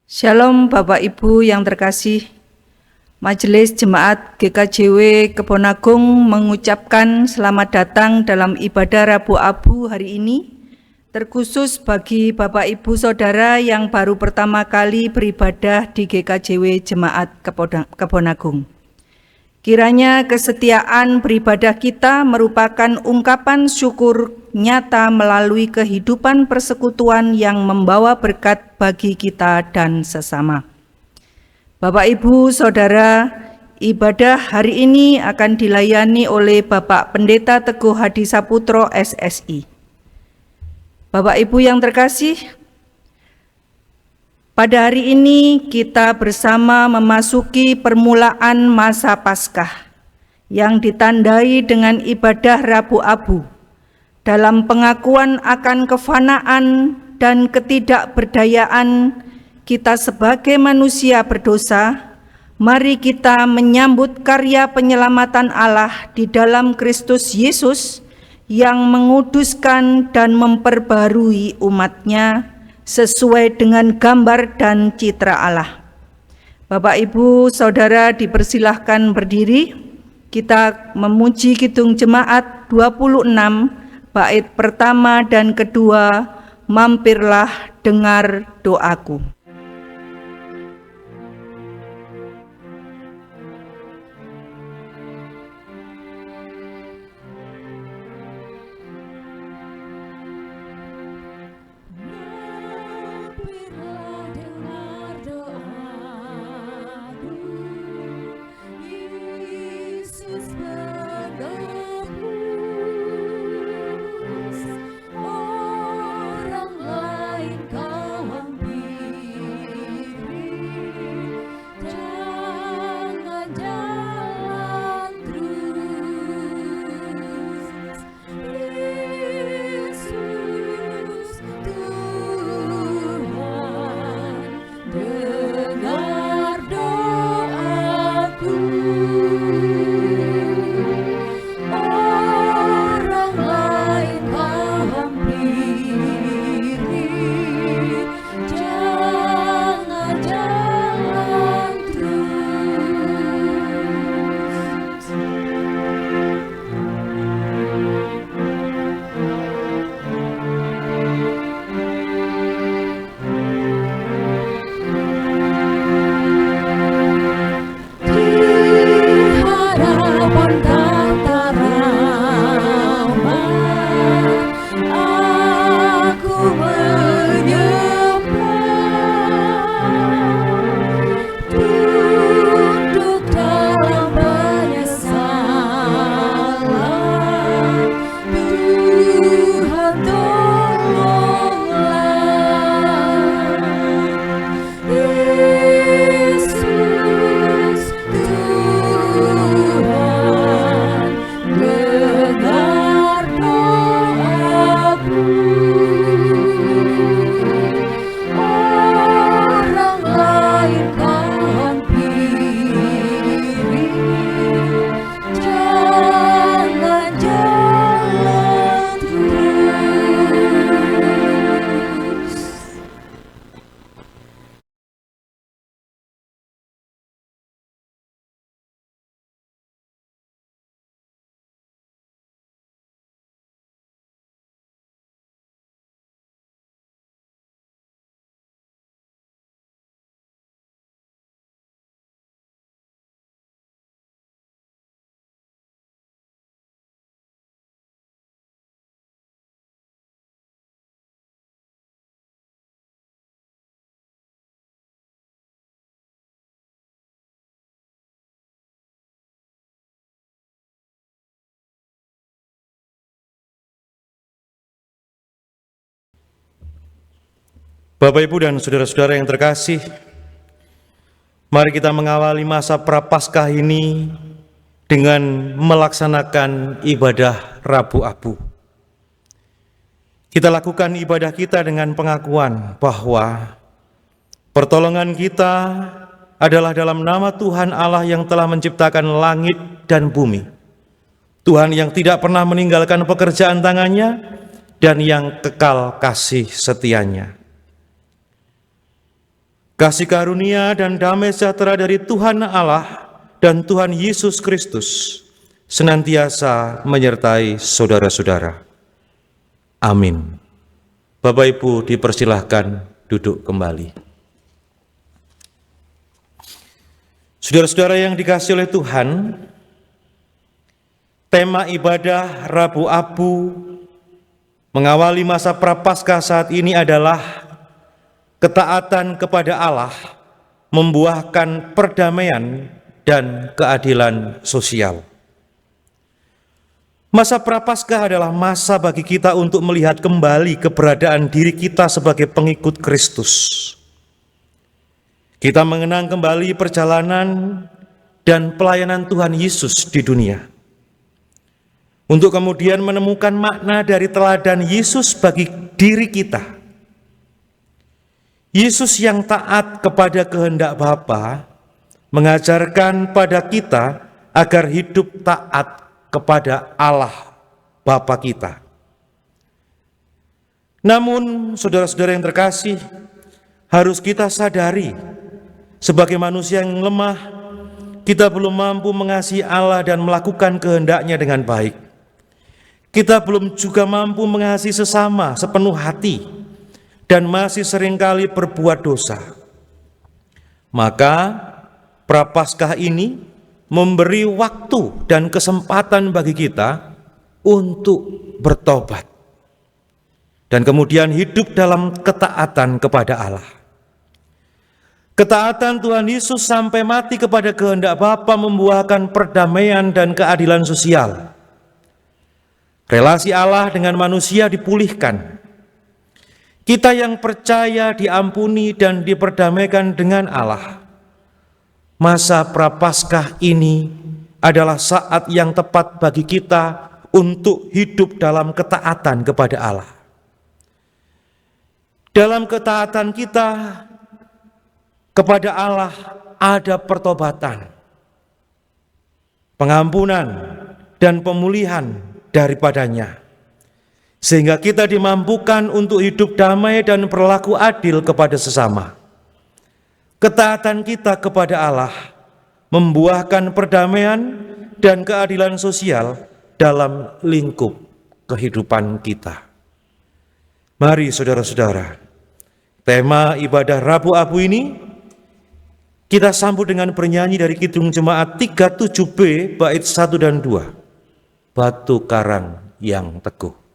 Shalom Bapak Ibu yang terkasih, Majelis Jemaat GKJW Kebonagung mengucapkan selamat datang dalam ibadah Rabu Abu hari ini, terkhusus bagi Bapak Ibu Saudara yang baru pertama kali beribadah di GKJW Jemaat Kebonagung. Kiranya kesetiaan beribadah kita merupakan ungkapan syukur nyata melalui kehidupan persekutuan yang membawa berkat bagi kita dan sesama. Bapak, Ibu, Saudara, ibadah hari ini akan dilayani oleh Bapak Pendeta Teguh Hadi Saputro SSI. Bapak Ibu yang terkasih, pada hari ini kita bersama memasuki permulaan masa Paskah yang ditandai dengan ibadah Rabu Abu dalam pengakuan akan kefanaan dan ketidakberdayaan kita sebagai manusia berdosa. Mari kita menyambut karya penyelamatan Allah di dalam Kristus Yesus yang menguduskan dan memperbarui umat-Nya sesuai dengan gambar dan citra Allah. Bapak, Ibu, Saudara dipersilahkan berdiri. Kita memuji Kidung Jemaat 26, bait pertama dan kedua, Mampirlah dengar doaku. Bapak, Ibu, dan saudara-saudara yang terkasih, mari kita mengawali masa Prapaskah ini dengan melaksanakan ibadah Rabu Abu. Kita lakukan ibadah kita dengan pengakuan bahwa pertolongan kita adalah dalam nama Tuhan Allah yang telah menciptakan langit dan bumi. Tuhan yang tidak pernah meninggalkan pekerjaan tangannya dan yang kekal kasih setianya. Kasih karunia dan damai sejahtera dari Tuhan Allah dan Tuhan Yesus Kristus senantiasa menyertai saudara-saudara. Amin. Bapak Ibu dipersilahkan duduk kembali. Saudara-saudara yang dikasihi oleh Tuhan, tema ibadah Rabu Abu mengawali masa Prapaskah saat ini adalah ketaatan kepada Allah membuahkan perdamaian dan keadilan sosial. Masa Prapaskah adalah masa bagi kita untuk melihat kembali keberadaan diri kita sebagai pengikut Kristus. Kita mengenang kembali perjalanan dan pelayanan Tuhan Yesus di dunia, untuk kemudian menemukan makna dari teladan Yesus bagi diri kita. Yesus yang taat kepada kehendak Bapa mengajarkan pada kita agar hidup taat kepada Allah Bapa kita. Namun, saudara-saudara yang terkasih, harus kita sadari, sebagai manusia yang lemah, kita belum mampu mengasihi Allah dan melakukan kehendaknya dengan baik. Kita belum juga mampu mengasihi sesama sepenuh hati, dan masih seringkali berbuat dosa. Maka Prapaskah ini memberi waktu dan kesempatan bagi kita untuk bertobat dan kemudian hidup dalam ketaatan kepada Allah. Ketaatan Tuhan Yesus sampai mati kepada kehendak Bapa membuahkan perdamaian dan keadilan sosial. Relasi Allah dengan manusia dipulihkan. Kita yang percaya diampuni dan diperdamaikan dengan Allah. Masa Prapaskah ini adalah saat yang tepat bagi kita untuk hidup dalam ketaatan kepada Allah. Dalam ketaatan kita kepada Allah ada pertobatan, pengampunan, dan pemulihan daripadanya. Sehingga kita dimampukan untuk hidup damai dan berlaku adil kepada sesama. Ketaatan kita kepada Allah membuahkan perdamaian dan keadilan sosial dalam lingkup kehidupan kita. Mari saudara-saudara, tema ibadah Rabu Abu ini kita sambut dengan bernyanyi dari Kidung Jemaat 37B bait 1 dan 2. Batu karang yang teguh.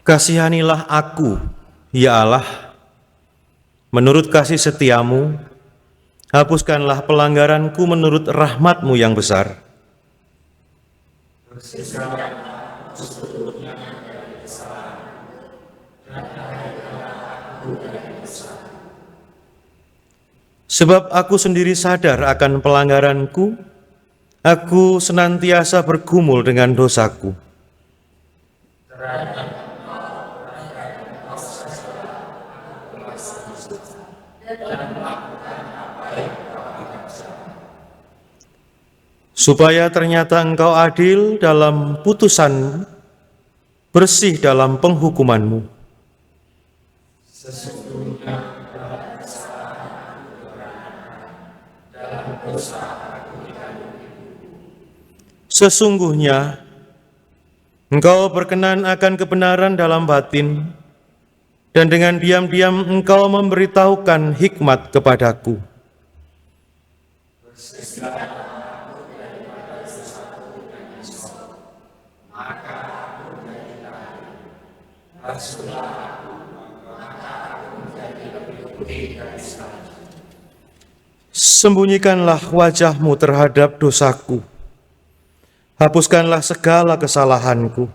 Kasihanilah aku, ya Allah, menurut kasih setiamu, Hapuskanlah pelanggaranku menurut rahmat-Mu yang besar. Sebab aku sendiri sadar akan pelanggaranku, aku senantiasa bergumul dengan dosaku. Supaya ternyata Engkau adil dalam putusan, bersih dalam penghukuman-Mu. Sesungguhnya Engkau berkenan akan kebenaran dalam batin, dan dengan diam-diam Engkau memberitahukan hikmat kepadaku. Sembunyikanlah wajah-Mu terhadap dosaku. Hapuskanlah segala kesalahanku.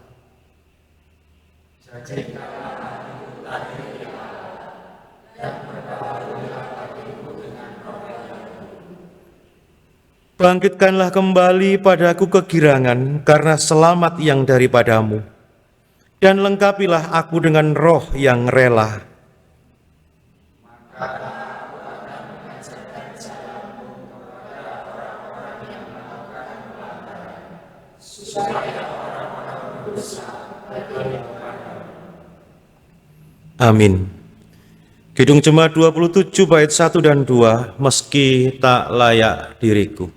Bangkitkanlah kembali padaku kegirangan karena selamat yang daripada-Mu, dan lengkapilah aku dengan roh yang rela. Amin. Kidung Jemaat 27 bait 1 dan 2, meski tak layak diriku.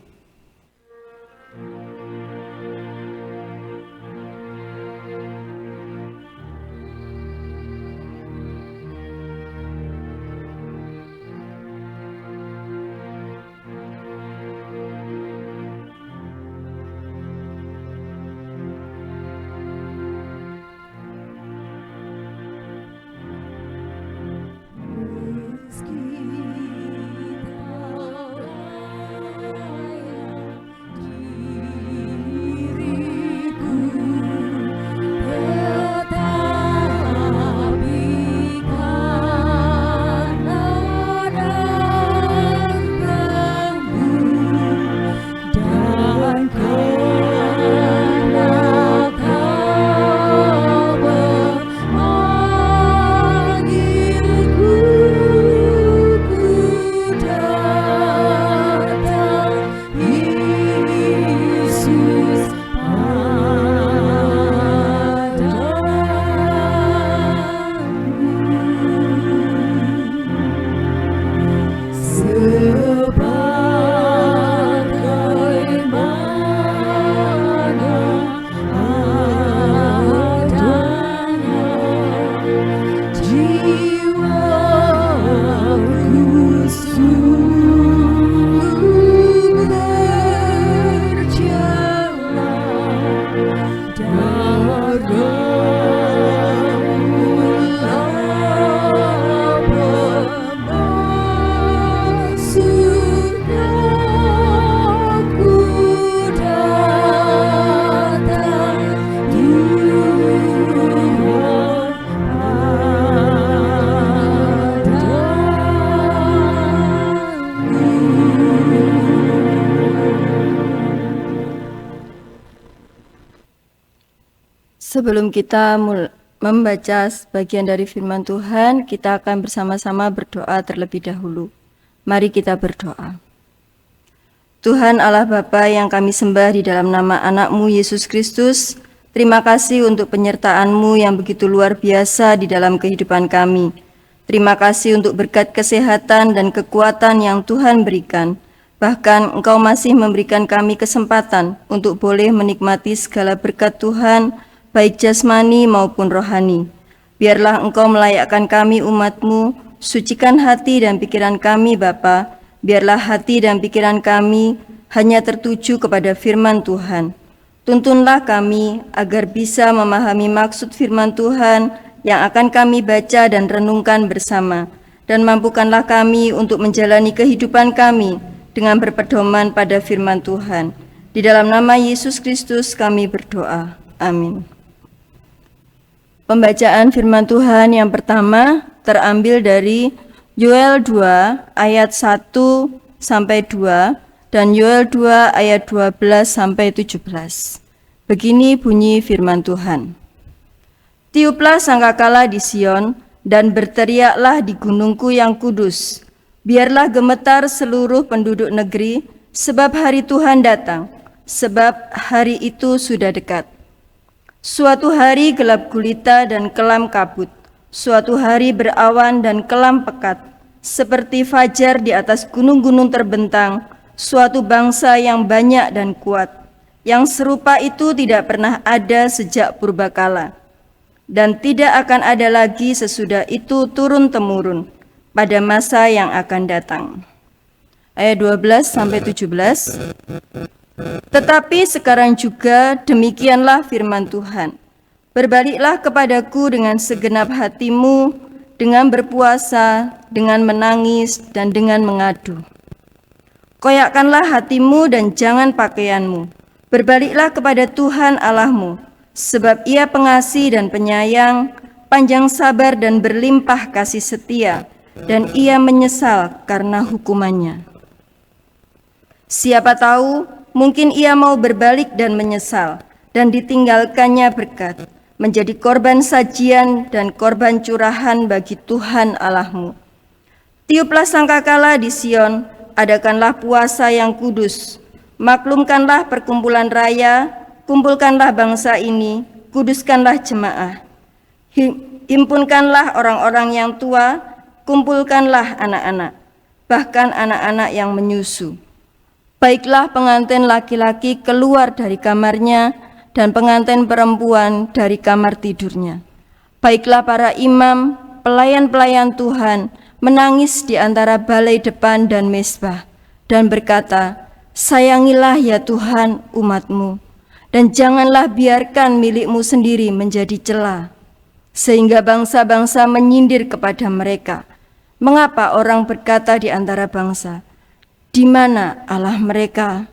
Sebelum kita membaca sebagian dari firman Tuhan, kita akan bersama-sama berdoa terlebih dahulu. Mari kita berdoa. Tuhan Allah Bapa yang kami sembah di dalam nama anak-Mu Yesus Kristus, terima kasih untuk penyertaan-Mu yang begitu luar biasa di dalam kehidupan kami. Terima kasih untuk berkat kesehatan dan kekuatan yang Tuhan berikan. Bahkan Engkau masih memberikan kami kesempatan untuk boleh menikmati segala berkat Tuhan, baik jasmani maupun rohani. Biarlah Engkau melayakkan kami umat-Mu, sucikan hati dan pikiran kami Bapa. Biarlah hati dan pikiran kami hanya tertuju kepada firman Tuhan. Tuntunlah kami agar bisa memahami maksud firman Tuhan yang akan kami baca dan renungkan bersama. dan mampukanlah kami untuk menjalani kehidupan kami dengan berpedoman pada firman Tuhan. Di dalam nama Yesus Kristus kami berdoa. Amin. Pembacaan firman Tuhan yang pertama terambil dari Yoel 2 ayat 1 sampai 2 dan Yoel 2 ayat 12 sampai 17. Begini bunyi firman Tuhan. Tiuplah sangkakala di Sion dan berteriaklah di gunungku yang kudus. Biarlah gemetar seluruh penduduk negeri, sebab hari Tuhan datang, sebab hari itu sudah dekat. Suatu hari gelap gulita dan kelam kabut, suatu hari berawan dan kelam pekat, seperti fajar di atas gunung-gunung terbentang, suatu bangsa yang banyak dan kuat, yang serupa itu tidak pernah ada sejak purbakala, dan tidak akan ada lagi sesudah itu turun-temurun pada masa yang akan datang. Ayat 12 sampai 17. Tetapi sekarang juga demikianlah firman Tuhan. Berbaliklah kepadaku dengan segenap hatimu, dengan berpuasa, dengan menangis, dan dengan mengadu. Koyakkanlah hatimu dan jangan pakaianmu. Berbaliklah kepada Tuhan Allahmu, sebab Ia pengasih dan penyayang, panjang sabar dan berlimpah kasih setia, dan Ia menyesal karena hukumannya. Siapa tahu, mungkin Ia mau berbalik dan menyesal, dan ditinggalkannya berkat, menjadi korban sajian dan korban curahan bagi Tuhan Allahmu. Tiuplah sangkakala di Sion, adakanlah puasa yang kudus, maklumkanlah perkumpulan raya, kumpulkanlah bangsa ini, kuduskanlah jemaah. Himpunkanlah orang-orang yang tua, kumpulkanlah anak-anak, bahkan anak-anak yang menyusu. Baiklah pengantin laki-laki keluar dari kamarnya, dan pengantin perempuan dari kamar tidurnya. Baiklah para imam, pelayan-pelayan Tuhan, menangis di antara balai depan dan mezbah, dan berkata, sayangilah ya Tuhan umat-Mu, dan janganlah biarkan milik-Mu sendiri menjadi cela, sehingga bangsa-bangsa menyindir kepada mereka. Mengapa orang berkata di antara bangsa, di mana Allah mereka?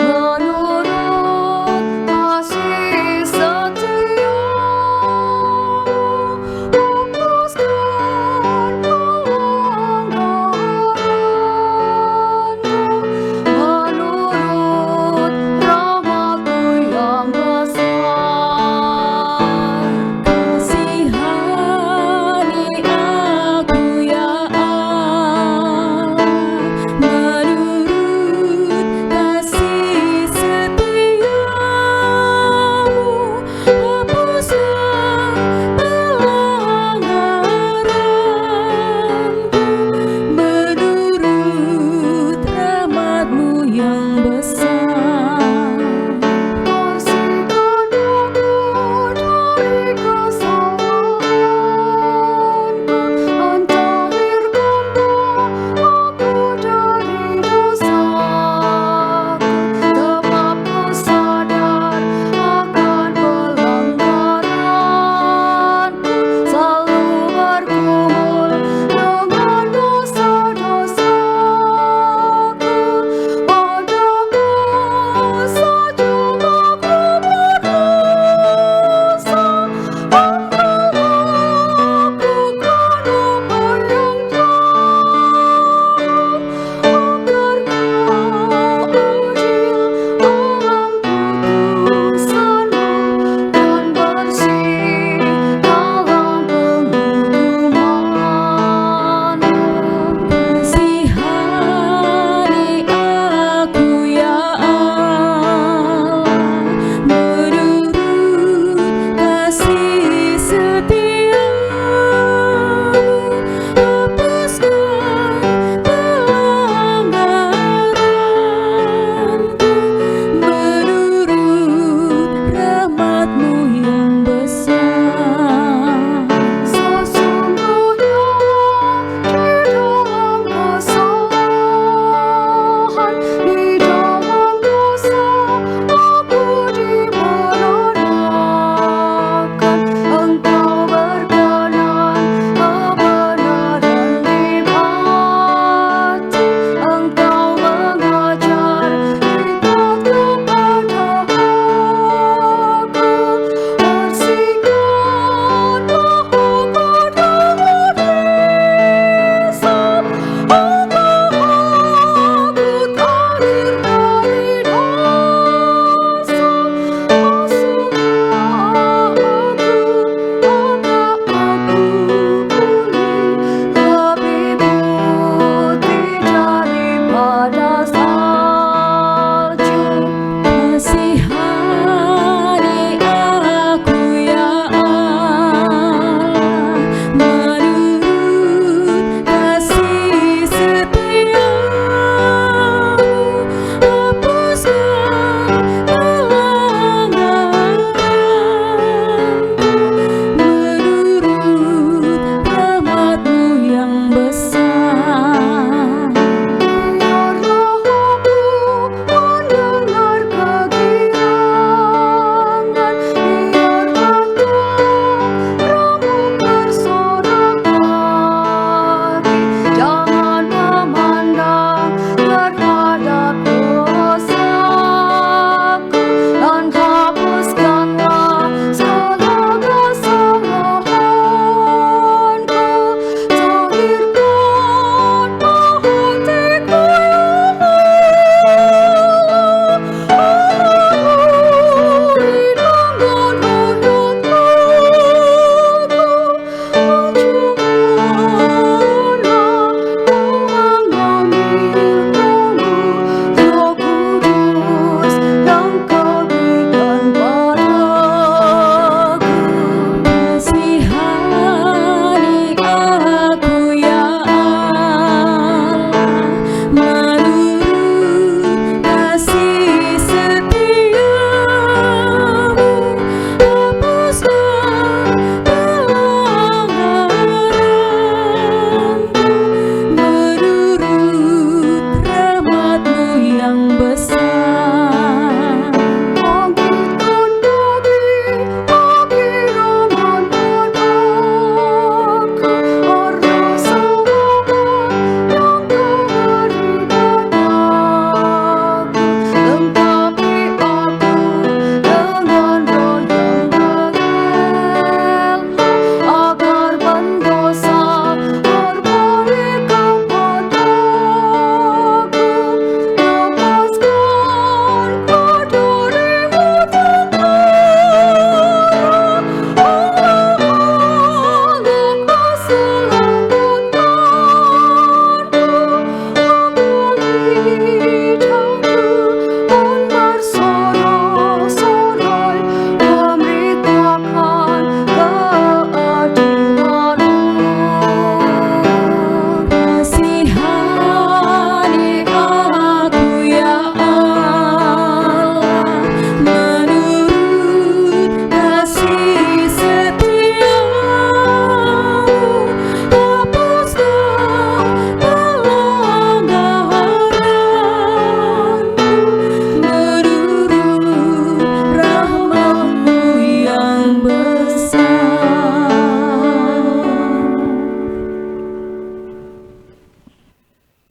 Menurut kasih setia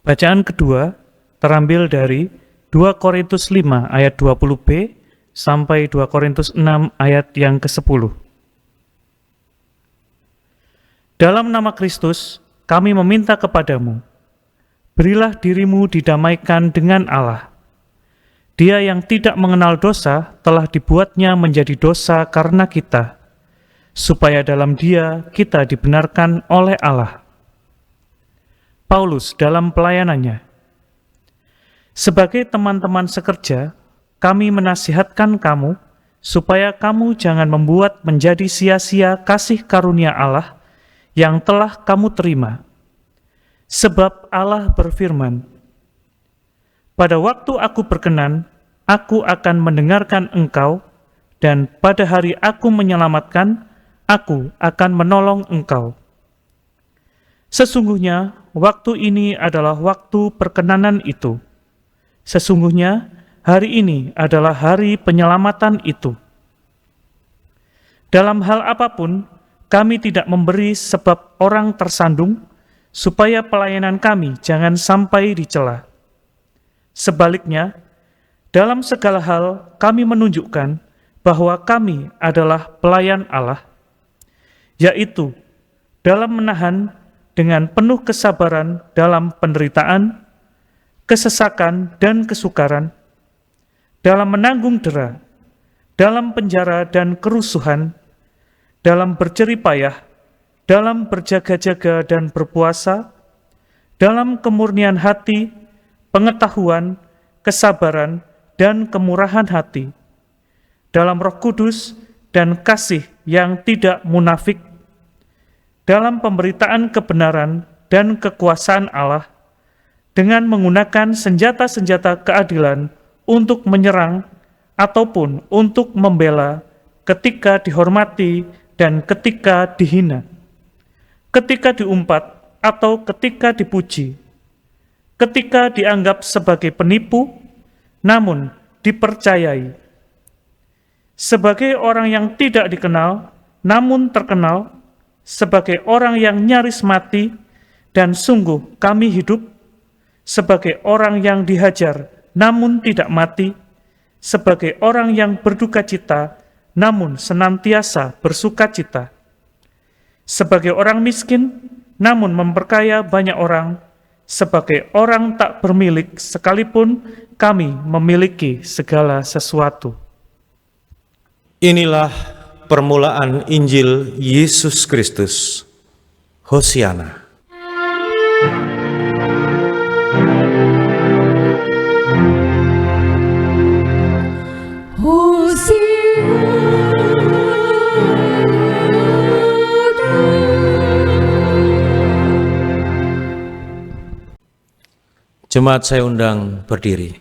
Bacaan kedua terambil dari 2 Korintus 5 ayat 20b sampai 2 Korintus 6 ayat yang ke-10. Dalam nama Kristus, kami meminta kepadamu, berilah dirimu didamaikan dengan Allah. Dia yang tidak mengenal dosa telah dibuatnya menjadi dosa karena kita, supaya dalam Dia kita dibenarkan oleh Allah. Paulus dalam pelayanannya. Sebagai teman-teman sekerja, kami menasihatkan kamu supaya kamu jangan membuat menjadi sia-sia kasih karunia Allah yang telah kamu terima. Sebab Allah berfirman, "Pada waktu aku berkenan, aku akan mendengarkan engkau, dan pada hari aku menyelamatkan, aku akan menolong engkau." Sesungguhnya, waktu ini adalah waktu perkenanan itu. Sesungguhnya, hari ini adalah hari penyelamatan itu. Dalam hal apapun, kami tidak memberi sebab orang tersandung, supaya pelayanan kami jangan sampai dicela. Sebaliknya, dalam segala hal kami menunjukkan bahwa kami adalah pelayan Allah, yaitu dalam menahan dengan penuh kesabaran dalam penderitaan, kesesakan, dan kesukaran, dalam menanggung dera, dalam penjara dan kerusuhan, dalam berjerih payah, dalam berjaga-jaga dan berpuasa, dalam kemurnian hati, pengetahuan, kesabaran, dan kemurahan hati, dalam Roh Kudus dan kasih yang tidak munafik, dalam pemberitaan kebenaran dan kekuasaan Allah, dengan menggunakan senjata-senjata keadilan untuk menyerang ataupun untuk membela ketika dihormati dan ketika dihina, ketika diumpat atau ketika dipuji, ketika dianggap sebagai penipu, namun dipercayai, sebagai orang yang tidak dikenal, namun terkenal, sebagai orang yang nyaris mati, dan sungguh kami hidup, sebagai orang yang dihajar, namun tidak mati, sebagai orang yang berduka cita, namun senantiasa bersuka cita, sebagai orang miskin, namun memperkaya banyak orang, sebagai orang tak bermilik, sekalipun kami memiliki segala sesuatu. Inilah permulaan Injil Yesus Kristus. Hosiana. Jemaat saya undang berdiri.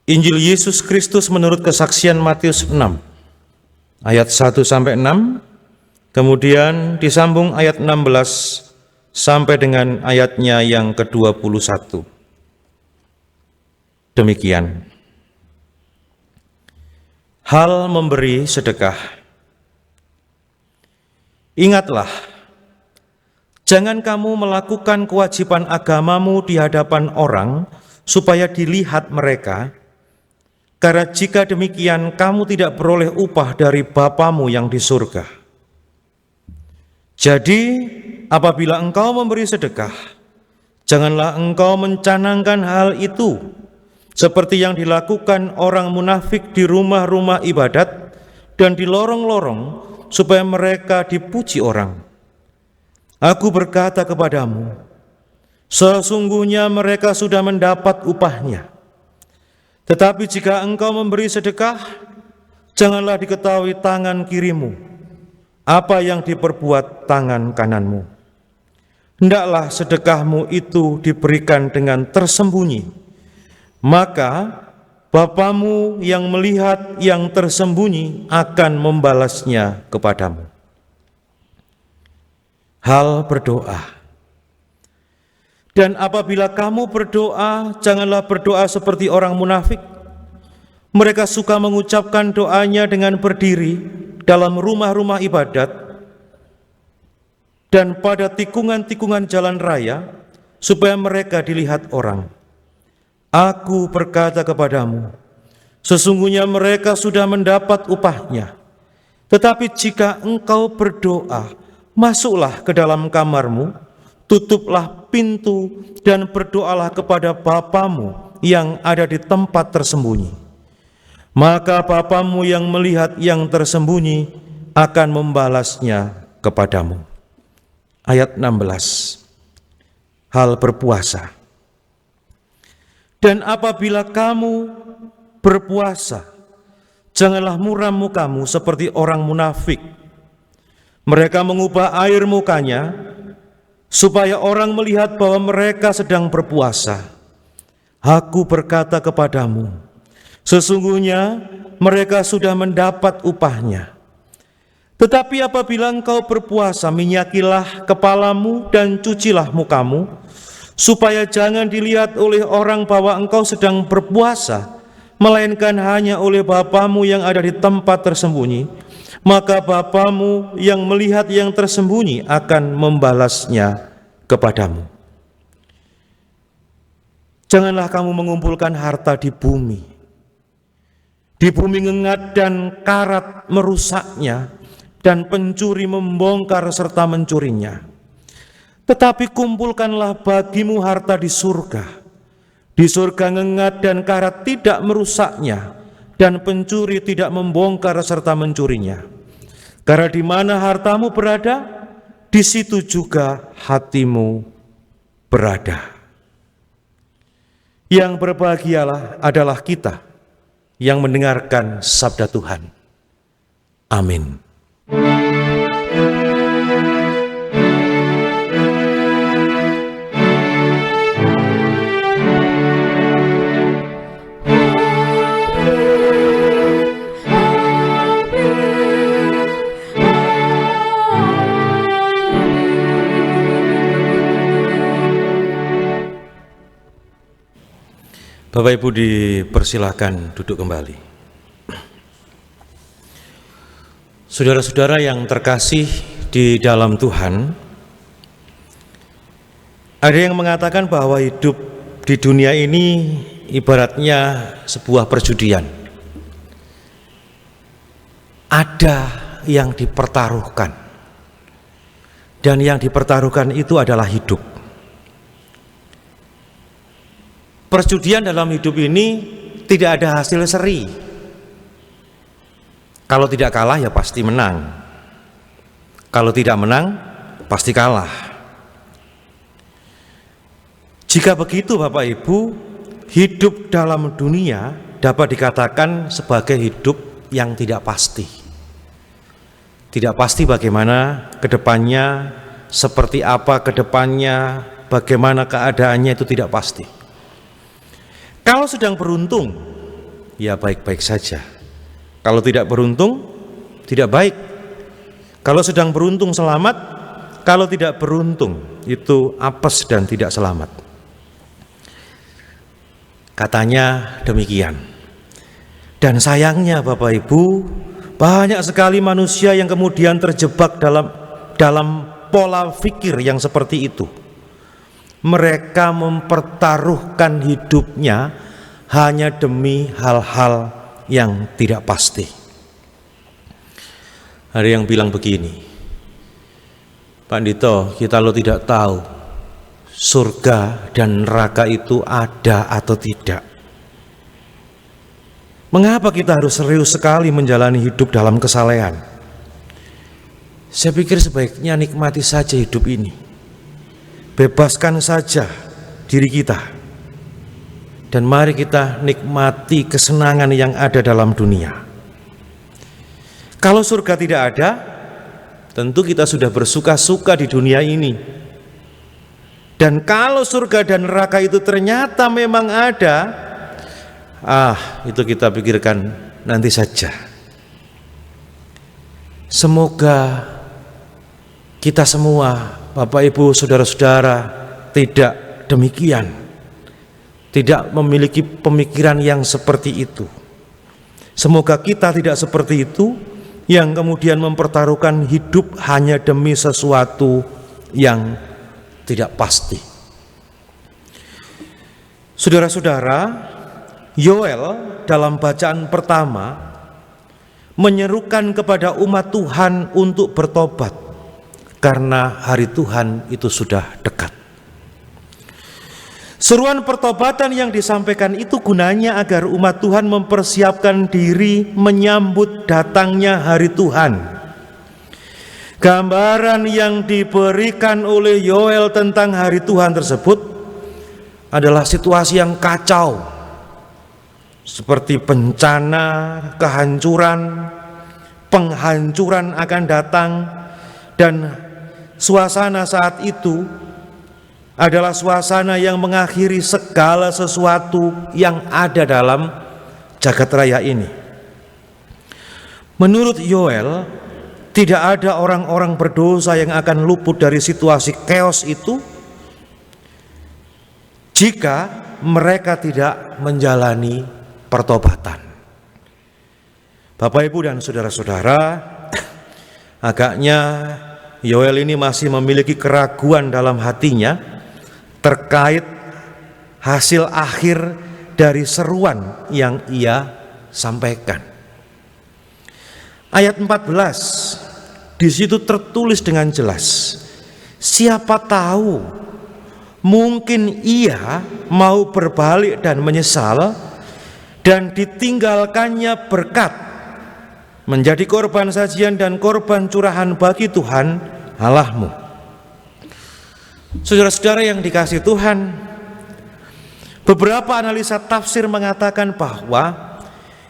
Injil Yesus Kristus menurut kesaksian Matius 6, ayat 1-6, kemudian disambung ayat 16 sampai dengan ayatnya yang ke-21. Demikian. Hal memberi sedekah. Ingatlah, jangan kamu melakukan kewajiban agamamu di hadapan orang supaya dilihat mereka, karena jika demikian kamu tidak beroleh upah dari Bapamu yang di surga. Jadi, apabila engkau memberi sedekah, janganlah engkau mencanangkan hal itu, seperti yang dilakukan orang munafik di rumah-rumah ibadat dan di lorong-lorong, supaya mereka dipuji orang. Aku berkata kepadamu, sesungguhnya mereka sudah mendapat upahnya. Tetapi jika engkau memberi sedekah, janganlah diketahui tangan kirimu apa yang diperbuat tangan kananmu. Hendaklah sedekahmu itu diberikan dengan tersembunyi, maka Bapamu yang melihat yang tersembunyi akan membalasnya kepadamu. Hal berdoa. Dan apabila kamu berdoa, janganlah berdoa seperti orang munafik. Mereka suka mengucapkan doanya dengan berdiri dalam rumah-rumah ibadat dan pada tikungan-tikungan jalan raya, supaya mereka dilihat orang. Aku berkata kepadamu, sesungguhnya mereka sudah mendapat upahnya. Tetapi jika engkau berdoa, masuklah ke dalam kamarmu, tutuplah pintu, dan berdoalah kepada Bapamu yang ada di tempat tersembunyi. Maka Bapamu yang melihat yang tersembunyi akan membalasnya kepadamu. Ayat 16. Hal berpuasa. Dan apabila kamu berpuasa, janganlah muram mukamu seperti orang munafik. Mereka mengubah air mukanya supaya orang melihat bahwa mereka sedang berpuasa. Aku berkata kepadamu, sesungguhnya mereka sudah mendapat upahnya. Tetapi apabila engkau berpuasa, minyakilah kepalamu dan cucilah mukamu, supaya jangan dilihat oleh orang bahwa engkau sedang berpuasa, melainkan hanya oleh Bapamu yang ada di tempat tersembunyi. Maka Bapamu yang melihat yang tersembunyi akan membalasnya kepadamu. Janganlah kamu mengumpulkan harta di bumi. Di bumi ngengat dan karat merusaknya, dan pencuri membongkar serta mencurinya. Tetapi kumpulkanlah bagimu harta di surga. Di surga ngengat dan karat tidak merusaknya, dan pencuri tidak membongkar serta mencurinya. Karena di mana hartamu berada, di situ juga hatimu berada. Yang berbahagialah adalah kita yang mendengarkan sabda Tuhan. Amin. Bapak Ibu dipersilahkan duduk kembali. Saudara-saudara yang terkasih di dalam Tuhan, ada yang mengatakan bahwa hidup di dunia ini ibaratnya sebuah perjudian. Ada yang dipertaruhkan, dan yang dipertaruhkan itu adalah hidup. Perjudian dalam hidup ini tidak ada hasil seri. Kalau tidak kalah ya pasti menang. Kalau tidak menang pasti kalah. Jika begitu Bapak Ibu, hidup dalam dunia dapat dikatakan sebagai hidup yang tidak pasti. Tidak pasti bagaimana kedepannya, seperti apa kedepannya, bagaimana keadaannya, itu tidak pasti. Kalau sedang beruntung, ya baik-baik saja. Kalau tidak beruntung, tidak baik. Kalau sedang beruntung selamat, kalau tidak beruntung itu apes dan tidak selamat. Katanya demikian. Dan sayangnya Bapak Ibu, banyak sekali manusia yang kemudian terjebak dalam pola pikir yang seperti itu. Mereka mempertaruhkan hidupnya hanya demi hal-hal yang tidak pasti. Ada yang bilang begini, Pak Dito, kita lo tidak tahu surga dan neraka itu ada atau tidak. Mengapa kita harus serius sekali menjalani hidup dalam kesalehan? Saya pikir sebaiknya nikmati saja hidup ini. Bebaskan saja diri kita, dan mari kita nikmati kesenangan yang ada dalam dunia. Kalau surga tidak ada, tentu kita sudah bersuka-suka di dunia ini. Dan kalau surga dan neraka itu ternyata memang ada, itu kita pikirkan nanti saja. Semoga kita semua, Bapak Ibu, saudara-saudara, tidak demikian, tidak memiliki pemikiran yang seperti itu. Semoga kita tidak seperti itu, yang kemudian mempertaruhkan hidup hanya demi sesuatu yang tidak pasti. Saudara-saudara, Yoel dalam bacaan pertama menyerukan kepada umat Tuhan untuk bertobat karena hari Tuhan itu sudah dekat. Seruan pertobatan yang disampaikan itu gunanya agar umat Tuhan mempersiapkan diri menyambut datangnya hari Tuhan. Gambaran yang diberikan oleh Yoel tentang hari Tuhan tersebut adalah situasi yang kacau, seperti bencana, kehancuran, penghancuran akan datang, dan suasana saat itu adalah suasana yang mengakhiri segala sesuatu yang ada dalam jagat raya ini. Menurut Yoel, tidak ada orang-orang berdosa yang akan luput dari situasi chaos itu jika mereka tidak menjalani pertobatan. Bapak, Ibu, dan saudara-saudara, agaknya Yoel ini masih memiliki keraguan dalam hatinya terkait hasil akhir dari seruan yang ia sampaikan. Ayat 14, di situ tertulis dengan jelas, siapa tahu mungkin ia mau berbalik dan menyesal dan ditinggalkannya berkat menjadi korban sajian dan korban curahan bagi Tuhan Allahmu. Saudara-saudara yang dikasihi Tuhan, beberapa analisa tafsir mengatakan bahwa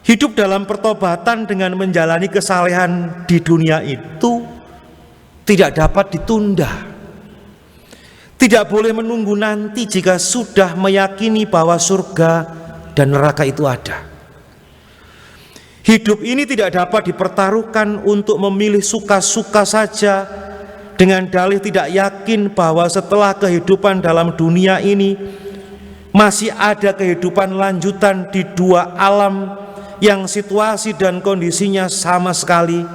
hidup dalam pertobatan dengan menjalani kesalehan di dunia itu tidak dapat ditunda. Tidak boleh menunggu nanti jika sudah meyakini bahwa surga dan neraka itu ada. Hidup ini tidak dapat dipertaruhkan untuk memilih suka-suka saja dengan dalih tidak yakin bahwa setelah kehidupan dalam dunia ini masih ada kehidupan lanjutan di dua alam yang situasi dan kondisinya sama sekali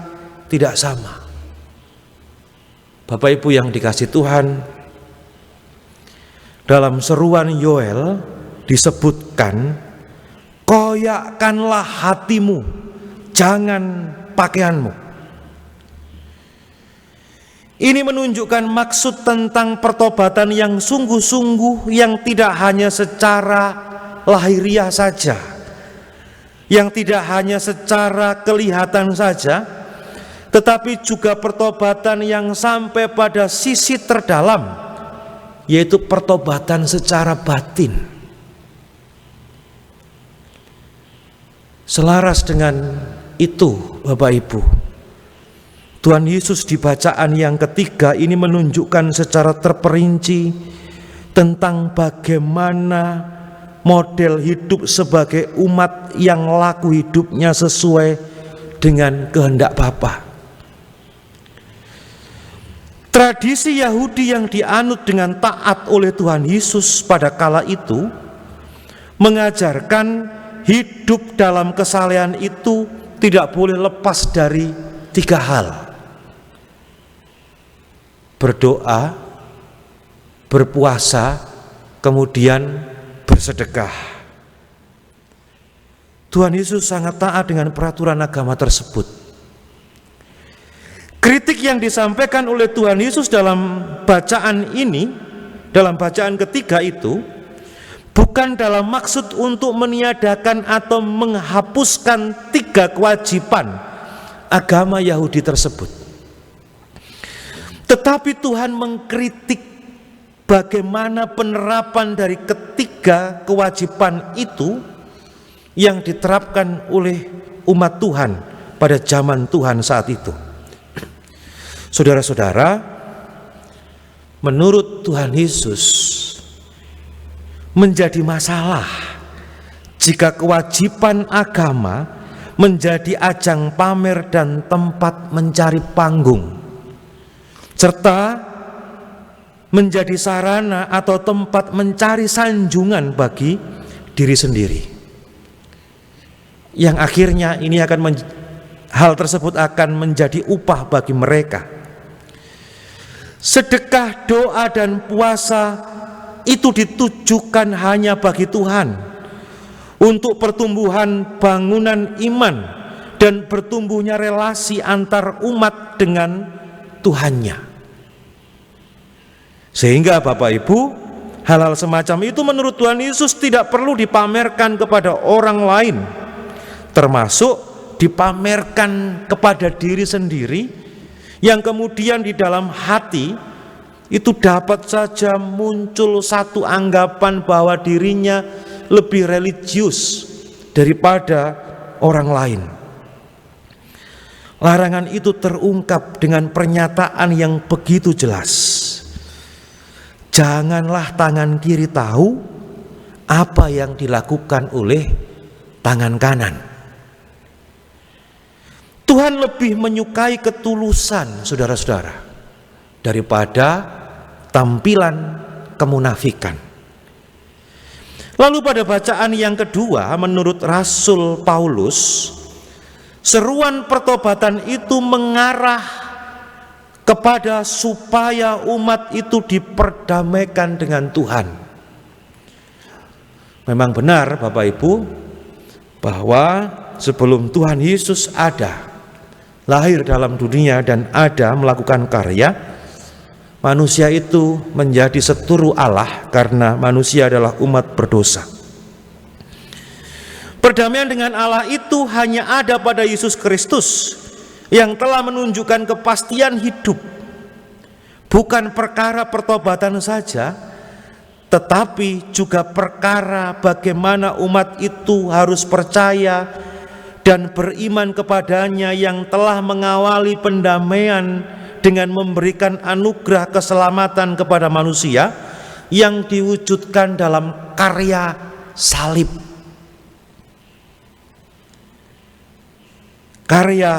tidak sama. Bapak Ibu yang dikasihi Tuhan, dalam seruan Yoel disebutkan, koyakkanlah hatimu, jangan pakaianmu. Ini menunjukkan maksud tentang pertobatan yang sungguh-sungguh, yang tidak hanya secara lahiriah saja, yang tidak hanya secara kelihatan saja, tetapi juga pertobatan yang sampai pada sisi terdalam, yaitu pertobatan secara batin. Selaras dengan itu, Bapak Ibu, Tuhan Yesus di bacaan yang ketiga ini menunjukkan secara terperinci tentang bagaimana model hidup sebagai umat yang laku hidupnya sesuai dengan kehendak Bapa. Tradisi Yahudi yang dianut dengan taat oleh Tuhan Yesus pada kala itu mengajarkan hidup dalam kesalehan itu tidak boleh lepas dari tiga hal: berdoa, berpuasa, kemudian bersedekah. Tuhan Yesus sangat taat dengan peraturan agama tersebut. Kritik yang disampaikan oleh Tuhan Yesus dalam bacaan ini, dalam bacaan ketiga itu, bukan dalam maksud untuk meniadakan atau menghapuskan tiga kewajiban agama Yahudi tersebut. Tetapi Tuhan mengkritik bagaimana penerapan dari ketiga kewajiban itu yang diterapkan oleh umat Tuhan pada zaman Tuhan saat itu. Saudara-saudara, menurut Tuhan Yesus menjadi masalah jika kewajiban agama menjadi ajang pamer dan tempat mencari panggung, serta menjadi sarana atau tempat mencari sanjungan bagi diri sendiri, yang akhirnya ini hal tersebut akan menjadi upah bagi mereka. Sedekah, doa, dan puasa itu ditujukan hanya bagi Tuhan, untuk pertumbuhan bangunan iman dan bertumbuhnya relasi antar umat dengan Tuhannya. Sehingga Bapak Ibu, hal-hal semacam itu menurut Tuhan Yesus tidak perlu dipamerkan kepada orang lain, termasuk dipamerkan kepada diri sendiri, yang kemudian di dalam hati itu dapat saja muncul satu anggapan bahwa dirinya lebih religius daripada orang lain. Larangan itu terungkap dengan pernyataan yang begitu jelas. Janganlah tangan kiri tahu apa yang dilakukan oleh tangan kanan. Tuhan lebih menyukai ketulusan, saudara-saudara, daripada tampilan kemunafikan. Lalu pada bacaan yang kedua, menurut Rasul Paulus, seruan pertobatan itu mengarah kepada supaya umat itu diperdamaikan dengan Tuhan. Memang benar Bapak Ibu, bahwa sebelum Tuhan Yesus ada, lahir dalam dunia dan ada melakukan karya, manusia itu menjadi seturu Allah karena manusia adalah umat berdosa. Perdamaian dengan Allah itu hanya ada pada Yesus Kristus yang telah menunjukkan kepastian hidup, bukan perkara pertobatan saja, tetapi juga perkara bagaimana umat itu harus percaya dan beriman kepadanya yang telah mengawali pendamaian dengan memberikan anugerah keselamatan kepada manusia yang diwujudkan dalam karya salib. Karya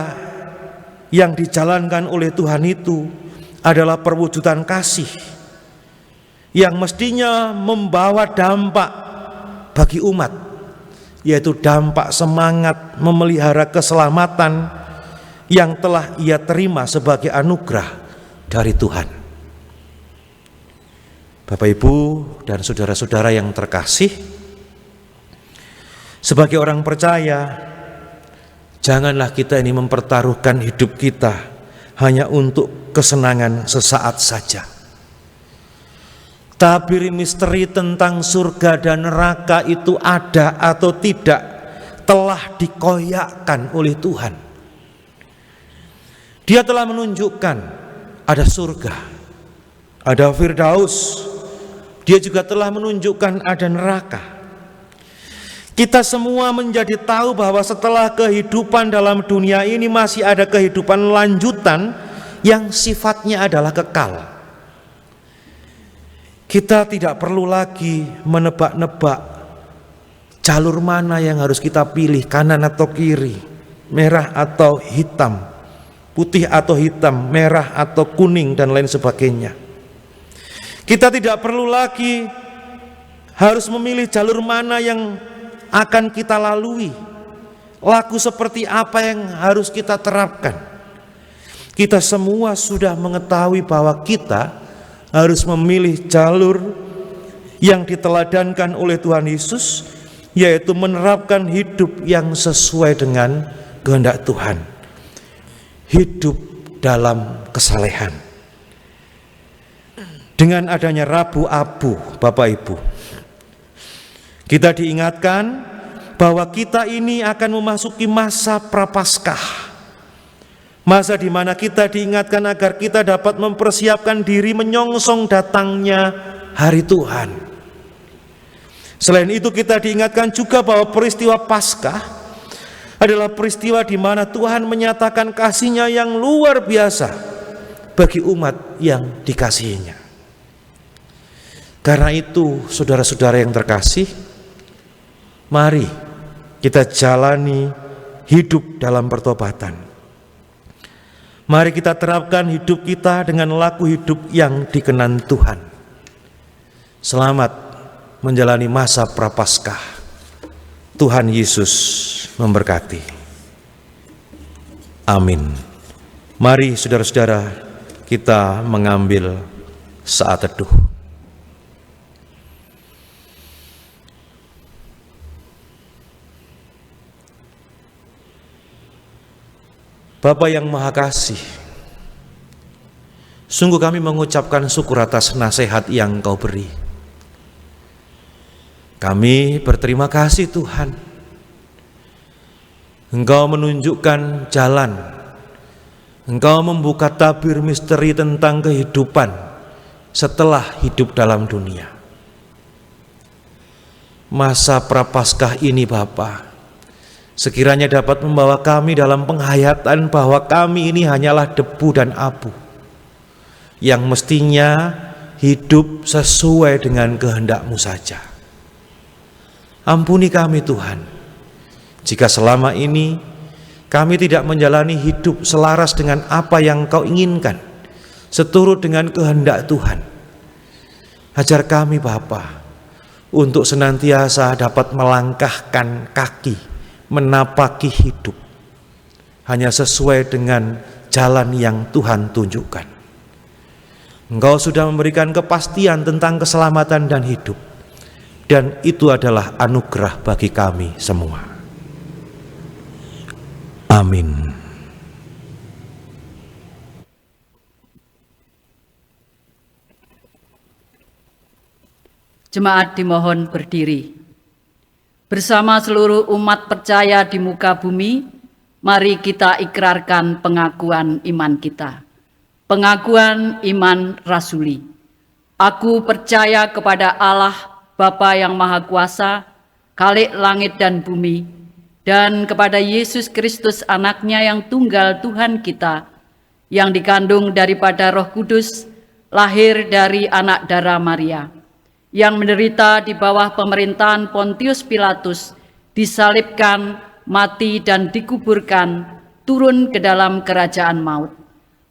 yang dijalankan oleh Tuhan itu adalah perwujudan kasih yang mestinya membawa dampak bagi umat, yaitu dampak semangat memelihara keselamatan yang telah ia terima sebagai anugerah dari Tuhan. Bapak Ibu dan saudara-saudara yang terkasih, sebagai orang percaya, janganlah kita ini mempertaruhkan hidup kita hanya untuk kesenangan sesaat saja. Tabir misteri tentang surga dan neraka itu ada atau tidak telah dikoyakkan oleh Tuhan. Dia telah menunjukkan ada surga, ada Firdaus. Dia juga telah menunjukkan ada neraka. Kita semua menjadi tahu bahwa setelah kehidupan dalam dunia ini masih ada kehidupan lanjutan yang sifatnya adalah kekal. Kita tidak perlu lagi menebak-nebak jalur mana yang harus kita pilih, kanan atau kiri, merah atau hitam, putih atau hitam, merah atau kuning, dan lain sebagainya. Kita tidak perlu lagi harus memilih jalur mana yang akan kita lalui, laku seperti apa yang harus kita terapkan. Kita semua sudah mengetahui bahwa kita harus memilih jalur yang diteladankan oleh Tuhan Yesus, yaitu menerapkan hidup yang sesuai dengan kehendak Tuhan, hidup dalam kesalehan. Dengan adanya Rabu Abu, Bapak Ibu, kita diingatkan bahwa kita ini akan memasuki masa prapaskah, masa di mana kita diingatkan agar kita dapat mempersiapkan diri menyongsong datangnya hari Tuhan. Selain itu kita diingatkan juga bahwa peristiwa Paskah adalah peristiwa di mana Tuhan menyatakan kasih-Nya yang luar biasa bagi umat yang dikasihinya. Karena itu, saudara-saudara yang terkasih, mari kita jalani hidup dalam pertobatan. Mari kita terapkan hidup kita dengan laku hidup yang dikenan Tuhan. Selamat menjalani masa prapaskah. Tuhan Yesus memberkati. Amin. Mari saudara-saudara, kita mengambil saat teduh. Bapa yang Maha Kasih, sungguh kami mengucapkan syukur atas nasihat yang Engkau beri. Kami berterima kasih Tuhan, Engkau menunjukkan jalan, Engkau membuka tabir misteri tentang kehidupan setelah hidup dalam dunia. Masa Prapaskah ini Bapa, sekiranya dapat membawa kami dalam penghayatan bahwa kami ini hanyalah debu dan abu yang mestinya hidup sesuai dengan kehendak-Mu saja. Ampuni kami Tuhan, jika selama ini kami tidak menjalani hidup selaras dengan apa yang Kau inginkan, seturut dengan kehendak Tuhan. Ajar kami Bapa untuk senantiasa dapat melangkahkan kaki, menapaki hidup hanya sesuai dengan jalan yang Tuhan tunjukkan. Engkau sudah memberikan kepastian tentang keselamatan dan hidup, dan itu adalah anugerah bagi kami semua. Amin. Jemaat dimohon berdiri. Bersama seluruh umat percaya di muka bumi, mari kita ikrarkan pengakuan iman kita. Pengakuan iman rasuli. Aku percaya kepada Allah, Bapa yang Maha Kuasa, Khalik langit dan bumi, dan kepada Yesus Kristus anaknya yang tunggal Tuhan kita, yang dikandung daripada Roh Kudus, lahir dari anak darah Maria, yang menderita di bawah pemerintahan Pontius Pilatus, disalibkan, mati dan dikuburkan, turun ke dalam kerajaan maut.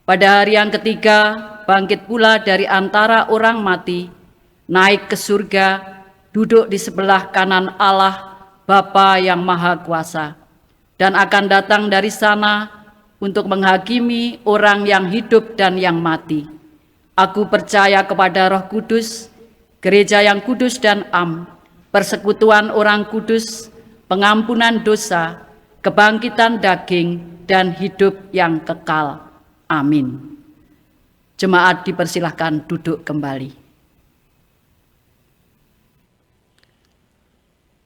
Pada hari yang ketiga, bangkit pula dari antara orang mati, naik ke surga, duduk di sebelah kanan Allah, Bapa yang Maha Kuasa, dan akan datang dari sana untuk menghakimi orang yang hidup dan yang mati. Aku percaya kepada Roh Kudus, gereja yang kudus dan am, persekutuan orang kudus, pengampunan dosa, kebangkitan daging, dan hidup yang kekal. Amin. Jemaat dipersilahkan duduk kembali.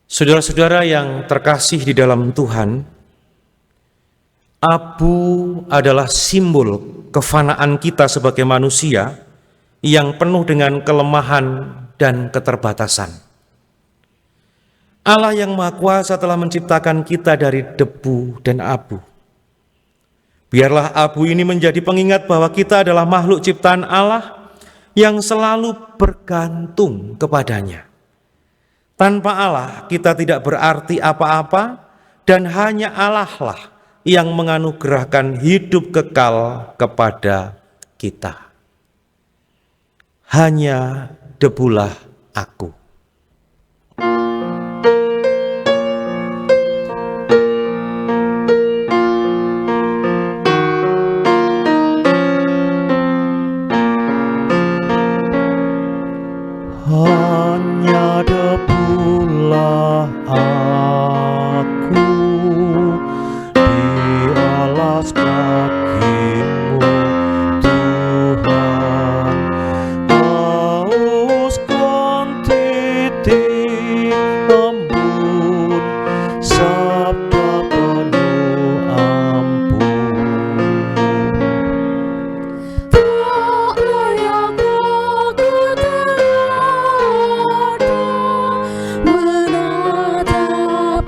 Saudara-saudara yang terkasih di dalam Tuhan, abu adalah simbol kefanaan kita sebagai manusia yang penuh dengan kelemahan dan keterbatasan. Allah yang Maha Kuasa telah menciptakan kita dari debu dan abu. Biarlah abu ini menjadi pengingat bahwa kita adalah makhluk ciptaan Allah yang selalu bergantung kepadanya. Tanpa Allah kita tidak berarti apa-apa, dan hanya Allah lah yang menganugerahkan hidup kekal kepada kita. Hanya debulah aku. Hanya debulah aku di alas kakimu Tuhan. Hauskan titik embun, sabda penuh ampun. Tak layak aku terada menatap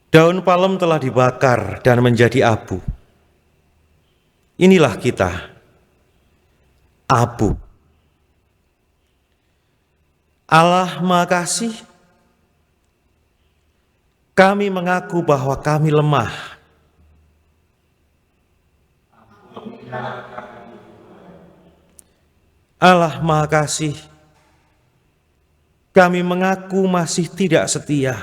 Daun palem telah dibakar dan menjadi abu. Inilah kita, abu. Allah Maha Kasih, kami mengaku bahwa kami lemah. Allah Maha Kasih, kami mengaku masih tidak setia.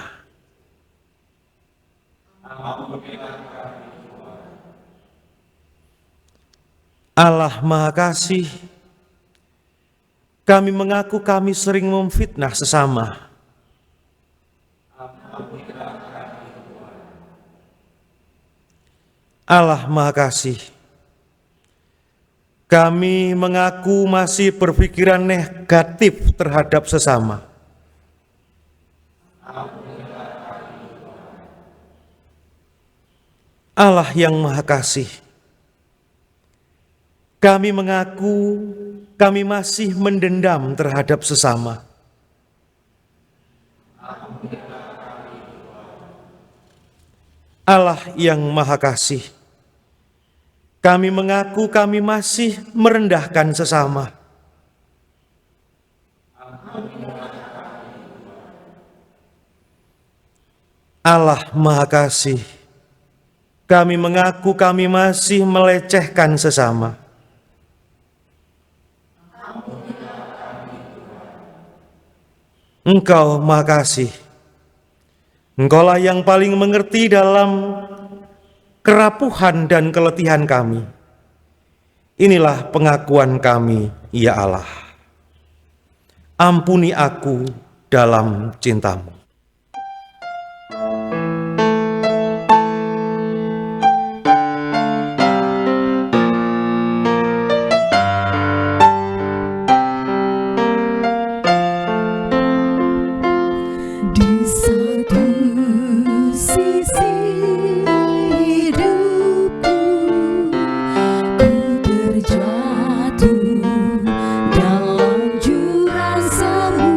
Allah Maha Kasih, kami mengaku kami sering memfitnah sesama. Allah Maha Kasih, kami mengaku masih berpikiran negatif terhadap sesama. Allah yang Maha Kasih, kami mengaku kami masih mendendam terhadap sesama. Allah yang Maha Kasih, kami mengaku kami masih merendahkan sesama. Allah Maha Kasih, kami mengaku kami masih melecehkan sesama. Engkau Maha Kasih, Engkaulah yang paling mengerti dalam kerapuhan dan keletihan kami. Inilah pengakuan kami, ya Allah. Ampuni aku dalam cintamu. Di satu sisi hidupku, ku terjatuh dalam jurang semu.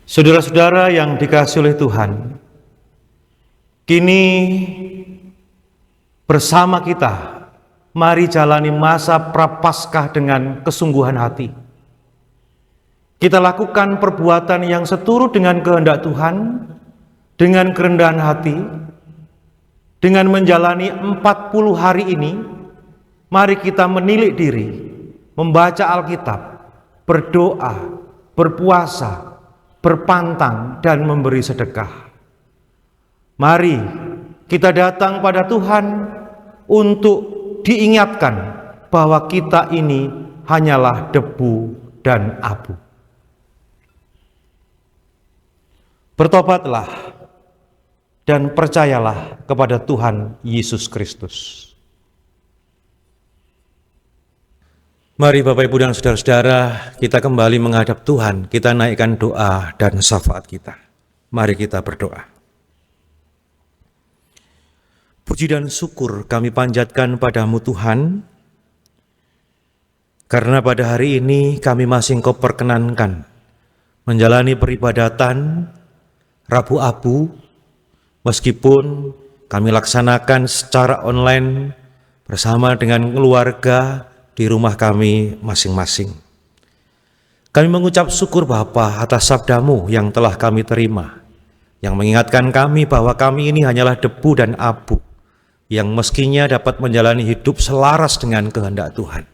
Saudara-saudara yang dikasihi oleh Tuhan, kini bersama kita, mari jalani masa Prapaskah dengan kesungguhan hati. Kita lakukan perbuatan yang seturut dengan kehendak Tuhan, dengan kerendahan hati, dengan menjalani 40 hari ini. Mari kita menilik diri, membaca Alkitab, berdoa, berpuasa, berpantang, dan memberi sedekah. Mari kita datang pada Tuhan untuk diingatkan bahwa kita ini hanyalah debu dan abu. Bertobatlah dan percayalah kepada Tuhan Yesus Kristus. Mari Bapak Ibu dan saudara-saudara, kita kembali menghadap Tuhan, kita naikkan doa dan syafaat kita. Mari kita berdoa. Puji dan syukur kami panjatkan padamu Tuhan, karena pada hari ini kami masih Engkau perkenankan menjalani peribadatan Rabu Abu, meskipun kami laksanakan secara online bersama dengan keluarga di rumah kami masing-masing. Kami mengucap syukur Bapa atas sabdamu yang telah kami terima, yang mengingatkan kami bahwa kami ini hanyalah debu dan abu, yang meskinya dapat menjalani hidup selaras dengan kehendak Tuhan.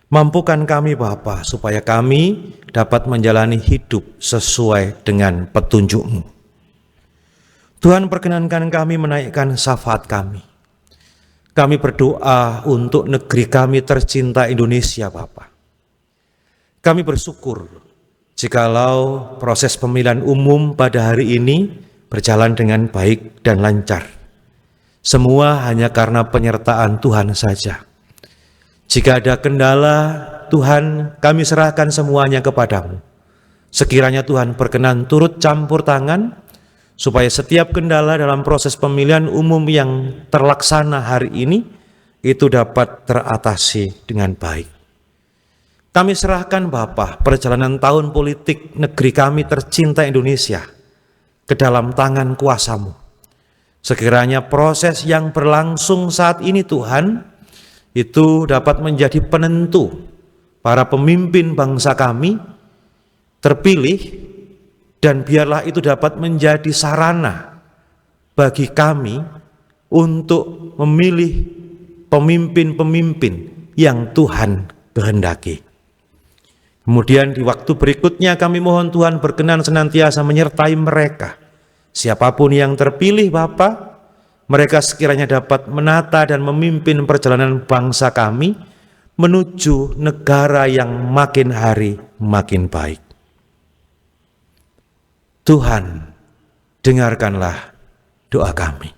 Mampukan kami Bapa supaya kami dapat menjalani hidup sesuai dengan petunjuk-Mu. Tuhan, perkenankan kami menaikkan syafaat kami. Kami berdoa untuk negeri kami tercinta Indonesia, Bapa. Kami bersyukur jikalau proses pemilihan umum pada hari ini berjalan dengan baik dan lancar. Semua hanya karena penyertaan Tuhan saja. Jika ada kendala, Tuhan, kami serahkan semuanya kepadamu. Sekiranya Tuhan berkenan turut campur tangan, supaya setiap kendala dalam proses pemilihan umum yang terlaksana hari ini itu dapat teratasi dengan baik. Kami serahkan Bapa perjalanan tahun politik negeri kami tercinta Indonesia ke dalam tangan kuasa-Mu. Sekiranya proses yang berlangsung saat ini Tuhan itu dapat menjadi penentu para pemimpin bangsa kami terpilih, dan biarlah itu dapat menjadi sarana bagi kami untuk memilih pemimpin-pemimpin yang Tuhan kehendaki. Kemudian di waktu berikutnya kami mohon Tuhan berkenan senantiasa menyertai mereka. Siapapun yang terpilih Bapa, mereka sekiranya dapat menata dan memimpin perjalanan bangsa kami menuju negara yang makin hari makin baik. Tuhan, dengarkanlah doa kami.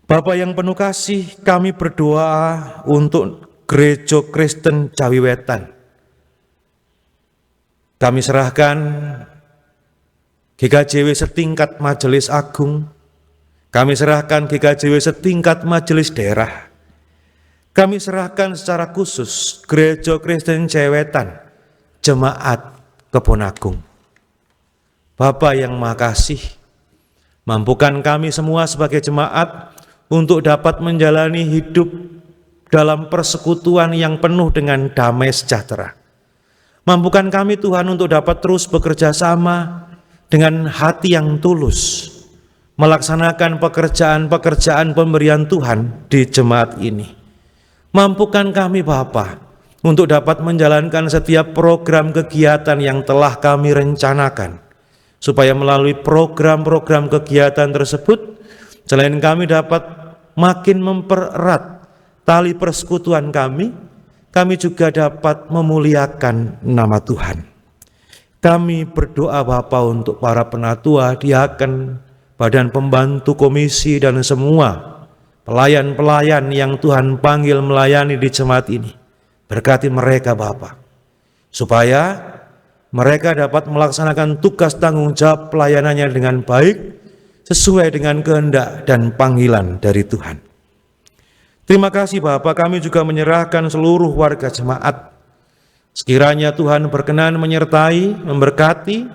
Bapa yang penuh kasih, kami berdoa untuk Gereja Kristen Jawi Wetan. Kami serahkan GKJW setingkat Majelis Agung, kami serahkan GKJW setingkat Majelis Daerah, kami serahkan secara khusus Gereja Kristen Jawi Wetan, Jemaat Kebon Agung. Bapa yang Maha Kasih, mampukan kami semua sebagai jemaat untuk dapat menjalani hidup dalam persekutuan yang penuh dengan damai sejahtera. Mampukan kami Tuhan untuk dapat terus bekerja sama dengan hati yang tulus, melaksanakan pekerjaan-pekerjaan pemberian Tuhan di jemaat ini. Mampukan kami Bapa untuk dapat menjalankan setiap program kegiatan yang telah kami rencanakan, supaya melalui program-program kegiatan tersebut, selain kami dapat makin mempererat tali persekutuan kami juga dapat memuliakan nama Tuhan. Kami berdoa Bapa untuk para penatua, diaken, badan pembantu komisi, dan semua pelayan-pelayan yang Tuhan panggil melayani di jemaat ini. Berkati mereka Bapa, supaya mereka dapat melaksanakan tugas tanggung jawab pelayanannya dengan baik, sesuai dengan kehendak dan panggilan dari Tuhan. Terima kasih Bapa, kami juga menyerahkan seluruh warga jemaat Sekiranya Tuhan berkenan menyertai, memberkati,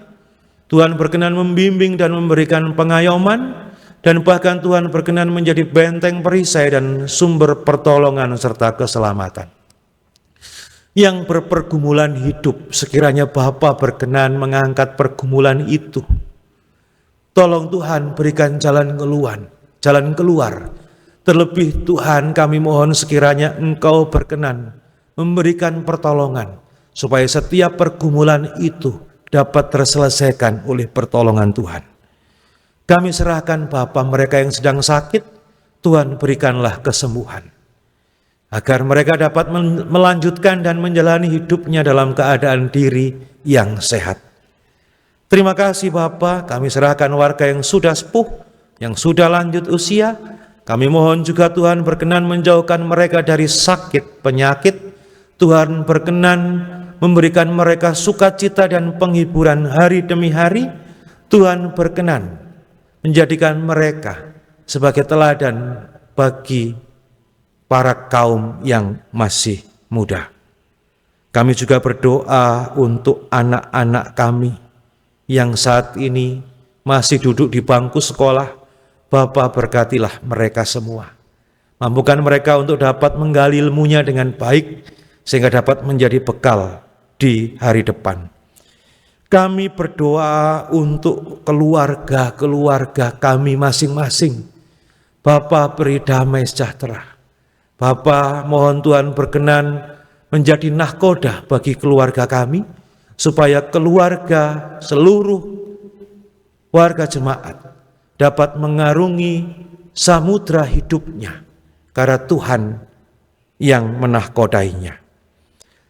Tuhan berkenan membimbing dan memberikan pengayoman, dan bahkan Tuhan berkenan menjadi benteng perisai dan sumber pertolongan serta keselamatan. Yang berpergumulan hidup, sekiranya Bapa berkenan mengangkat pergumulan itu. Tolong Tuhan berikan jalan keluar. Terlebih Tuhan, kami mohon sekiranya Engkau berkenan memberikan pertolongan, supaya setiap pergumulan itu dapat terselesaikan oleh pertolongan Tuhan. Kami serahkan Bapa mereka yang sedang sakit, Tuhan berikanlah kesembuhan, agar mereka dapat melanjutkan dan menjalani hidupnya dalam keadaan diri yang sehat. Terima kasih Bapa, kami serahkan warga yang sudah sepuh, yang sudah lanjut usia. Kami mohon juga Tuhan berkenan menjauhkan mereka dari sakit, penyakit. Tuhan berkenan memberikan mereka sukacita dan penghiburan hari demi hari. Tuhan berkenan menjadikan mereka sebagai teladan bagi para kaum yang masih muda. Kami juga berdoa untuk anak-anak kami yang saat ini masih duduk di bangku sekolah. Bapa, berkatilah mereka semua. Mampukan mereka untuk dapat menggali ilmunya dengan baik, sehingga dapat menjadi bekal di hari depan. Kami berdoa untuk keluarga-keluarga kami masing-masing. Bapa, beri damai sejahtera. Bapa, mohon Tuhan berkenan menjadi nahkoda bagi keluarga kami, supaya keluarga, seluruh warga jemaat dapat mengarungi samudra hidupnya, karena Tuhan yang menahkodainya.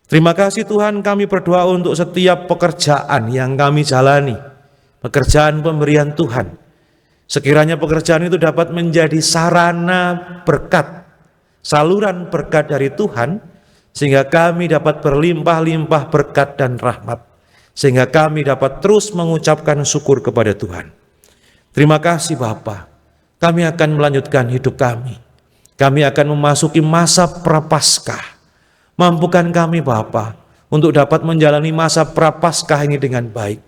Terima kasih Tuhan, kami berdoa untuk setiap pekerjaan yang kami jalani, pekerjaan pemberian Tuhan. Sekiranya pekerjaan itu dapat menjadi sarana berkat, saluran berkat dari Tuhan, sehingga kami dapat berlimpah-limpah berkat dan rahmat, sehingga kami dapat terus mengucapkan syukur kepada Tuhan. Terima kasih Bapa, kami akan melanjutkan hidup kami. Kami akan memasuki masa prapaskah. Mampukan kami Bapa untuk dapat menjalani masa prapaskah ini dengan baik.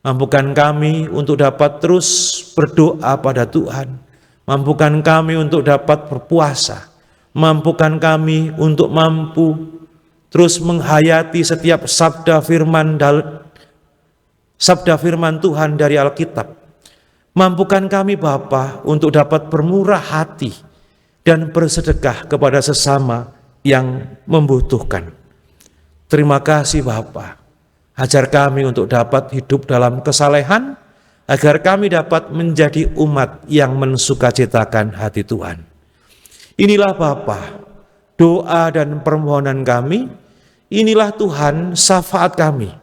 Mampukan kami untuk dapat terus berdoa pada Tuhan. Mampukan kami untuk dapat berpuasa. Mampukan kami untuk mampu terus menghayati setiap sabda firman Tuhan dari Alkitab. Mampukan kami Bapa untuk dapat bermurah hati dan bersedekah kepada sesama yang membutuhkan. Terima kasih Bapa. Ajar kami untuk dapat hidup dalam kesalehan, agar kami dapat menjadi umat yang mensukacitakan hati Tuhan. Inilah Bapa, doa dan permohonan kami. Inilah Tuhan, syafaat kami.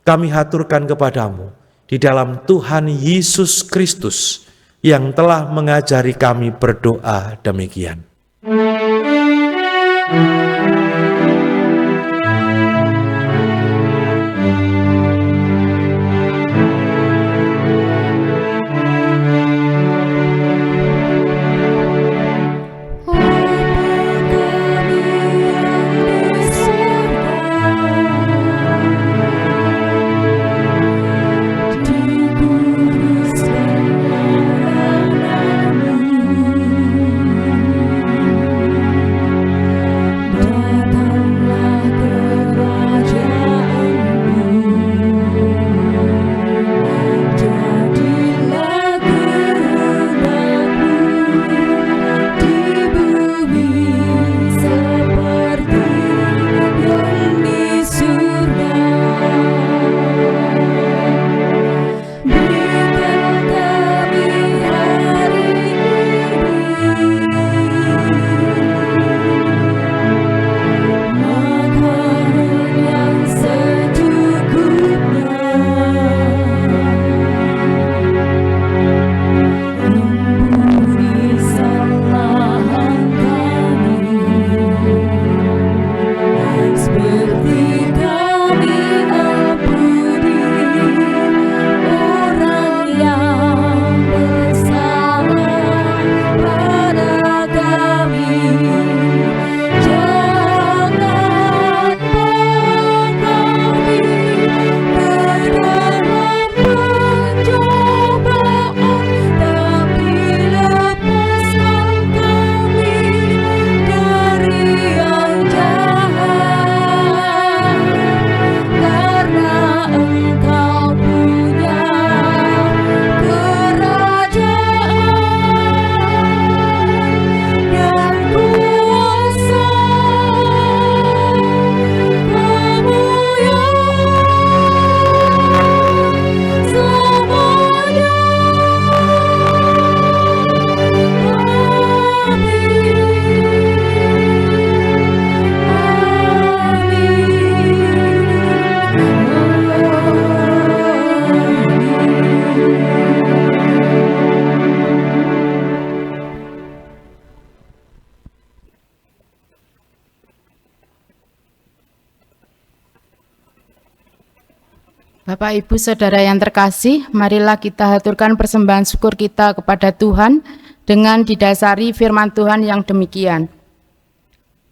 Kami haturkan kepadamu di dalam Tuhan Yesus Kristus yang telah mengajari kami berdoa demikian. Bapak, Ibu, Saudara yang terkasih, marilah kita haturkan persembahan syukur kita kepada Tuhan dengan didasari firman Tuhan yang demikian.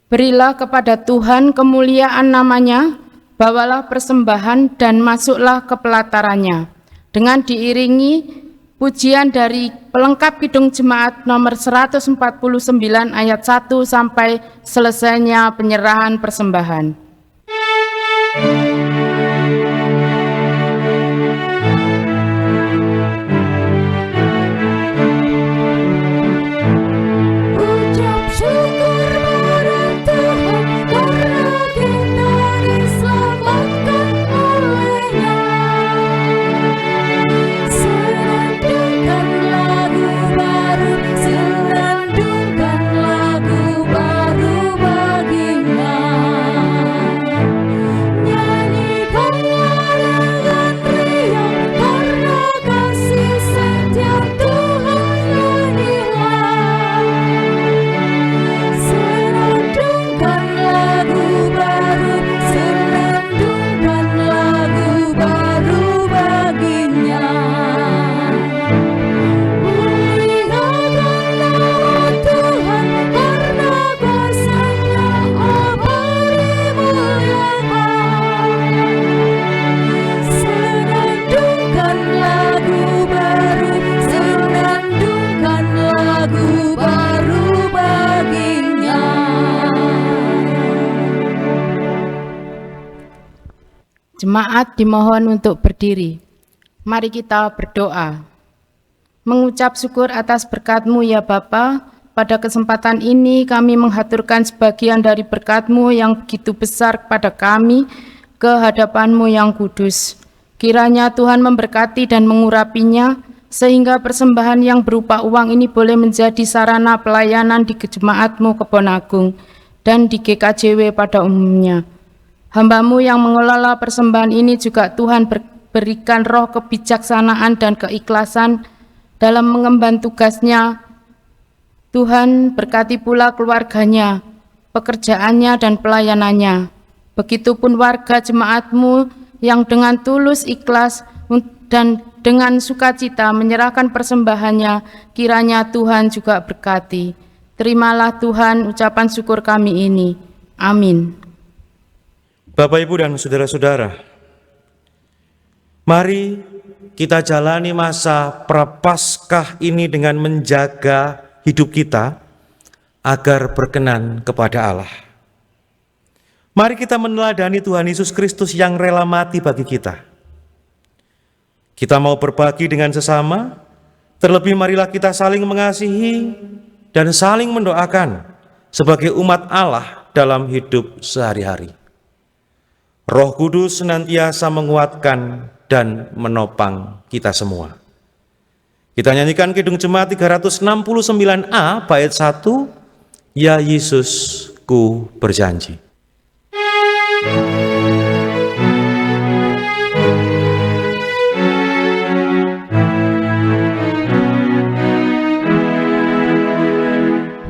Berilah kepada Tuhan kemuliaan namanya, bawalah persembahan dan masuklah ke pelatarannya. Dengan diiringi pujian dari pelengkap Kidung Jemaat nomor 149 ayat 1 sampai selesainya penyerahan persembahan. Ucap syukur pada Tuhan karena kita diselamatkan oleh-Nya. Senandungkan lagu baru, senandungkan lagu baru bagi-Nya. Nyanyikanlah dengan riang karena kasih setia Tuhan inilah. Senandungkan lagu baru, senandungkan lagu baru bagi-Nya. Muliakan nama Tuhan karena kuasa-Nya, oh mari muliakan. Senandungkan lagu baru, senandungkan lagu baru bagi-Nya. Jemaat dimohon untuk berdiri. Mari kita berdoa. Mengucap syukur atas berkat-Mu ya Bapa, pada kesempatan ini kami menghaturkan sebagian dari berkat-Mu yang begitu besar kepada kami ke hadapan-Mu yang kudus. Kiranya Tuhan memberkati dan mengurapinya, sehingga persembahan yang berupa uang ini boleh menjadi sarana pelayanan di Jemaat-Mu Kebon Agung dan di GKJW pada umumnya. Hamba-Mu yang mengelola persembahan ini juga Tuhan berikan roh kebijaksanaan dan keikhlasan dalam mengemban tugasnya. Tuhan berkati pula keluarganya, pekerjaannya dan pelayanannya. Begitupun warga jemaat-Mu yang dengan tulus ikhlas dan dengan sukacita menyerahkan persembahannya, kiranya Tuhan juga berkati. Terimalah Tuhan ucapan syukur kami ini. Amin. Bapak, Ibu, dan saudara-saudara, mari kita jalani masa Prapaskah ini dengan menjaga hidup kita agar berkenan kepada Allah. Mari kita meneladani Tuhan Yesus Kristus yang rela mati bagi kita. Kita mau berbagi dengan sesama, terlebih marilah kita saling mengasihi dan saling mendoakan sebagai umat Allah dalam hidup sehari-hari. Roh Kudus senantiasa menguatkan dan menopang kita semua. Kita nyanyikan Kidung Jemaat 369A bait 1, Ya Yesus ku berjanji.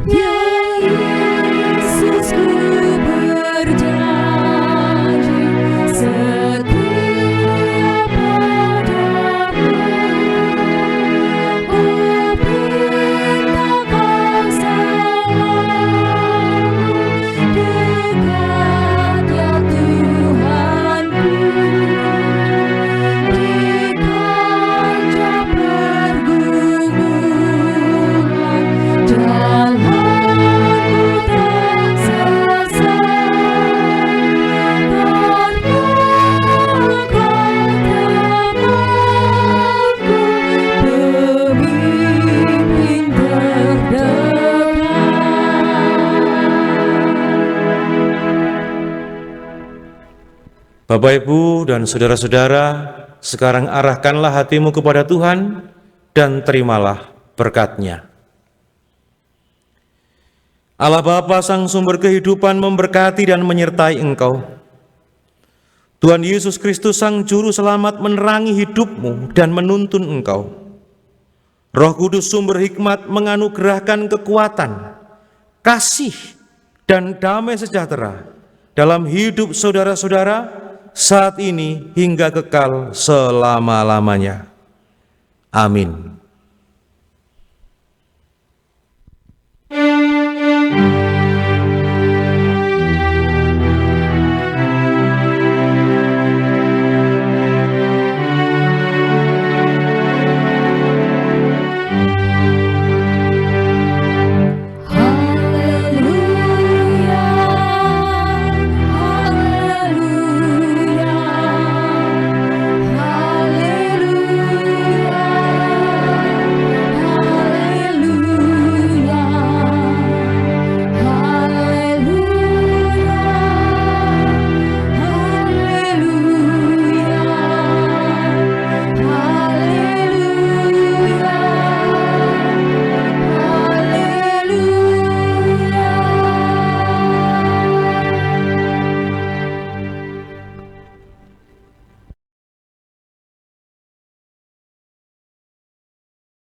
Ya Yesus ku berjanji setia padamu. Ku pinta kau selalu dekat ya Tuhanku. Di kancah pergumulan jalanku tak sesat, karena Kau temanku, pemimpin terdekat. Bapak, Ibu, dan saudara-saudara, sekarang arahkanlah hatimu kepada Tuhan dan terimalah berkat-Nya. Allah Bapa Sang Sumber Kehidupan memberkati dan menyertai engkau. Tuhan Yesus Kristus Sang Juru Selamat menerangi hidupmu dan menuntun engkau. Roh Kudus sumber hikmat menganugerahkan kekuatan, kasih, dan damai sejahtera dalam hidup saudara-saudara saat ini, hingga kekal selama-lamanya. Amin.